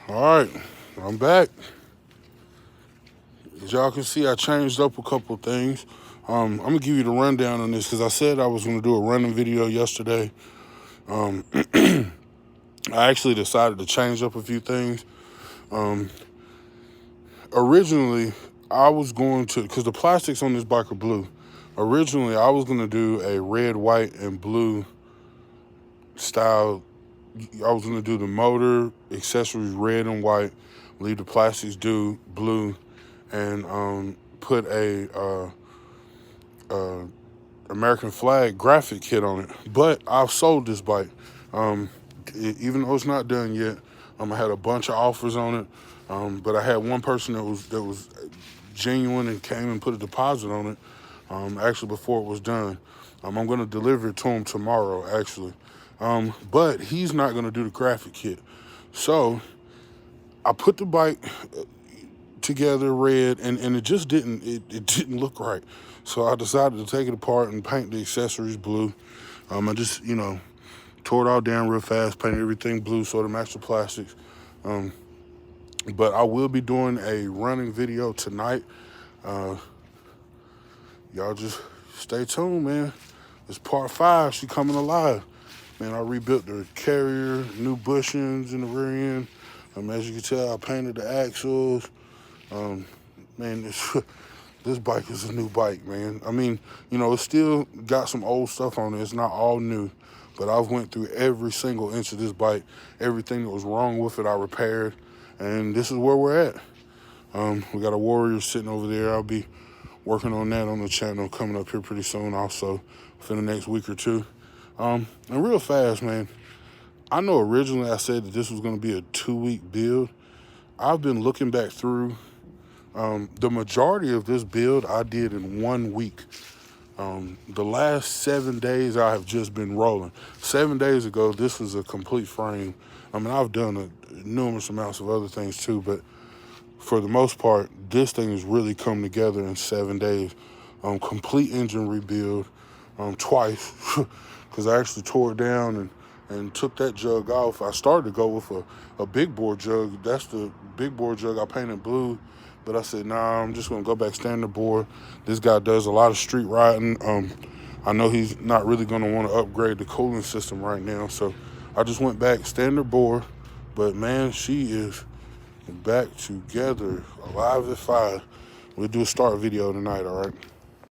All right, I'm back. As y'all can see, I changed up a couple things. I'm gonna give you the rundown on this because I said I was gonna do a running video yesterday. I actually decided to change up a few things. Originally, I was going to, because the plastics on this bike are blue. Originally, I was gonna do a red, white, and blue style. I was gonna do the motor accessories red and white, leave the plastics blue, and put a American flag graphic kit on it. But I've sold this bike, even though it's not done yet. I had a bunch of offers on it, but I had one person that was genuine and came and put a deposit on it. Actually, before it was done, I'm going to deliver it to him tomorrow. Actually, but he's not going to do the graphic kit, so I put the bike together red, and it just it didn't look right. So I decided to take it apart and paint the accessories blue. I just tore it all down real fast, painted everything blue so to match the plastics. But I will be doing a running video tonight. Y'all just stay tuned, man. It's part 5. She coming alive. Man, I rebuilt the carrier, new bushings in the rear end. As you can tell, I painted the axles. Man, this bike is a new bike, man. I mean, it's still got some old stuff on it. It's not all new, but I've went through every single inch of this bike. Everything that was wrong with it, I repaired, and this is where we're at. We got a Warrior sitting over there. I'll be working on that on the channel coming up here pretty soon also for the next week or two. And real fast, man, I know originally I said that this was going to be a 2-week build. I've been looking back through. The majority of this build I did in 1 week. The last 7 days I have just been rolling. 7 days ago, this was a complete frame. I mean, I've done numerous amounts of other things too, but for the most part, this thing has really come together in 7 days. Complete engine rebuild twice, because I actually tore it down and took that jug off. I started to go with a big bore jug. That's the big bore jug I painted blue. But I said, nah, I'm just going to go back standard bore. This guy does a lot of street riding. I know he's not really going to want to upgrade the cooling system right now. So I just went back standard bore. But, man, she is back together, alive at 5. We'll do a start video tonight, all right?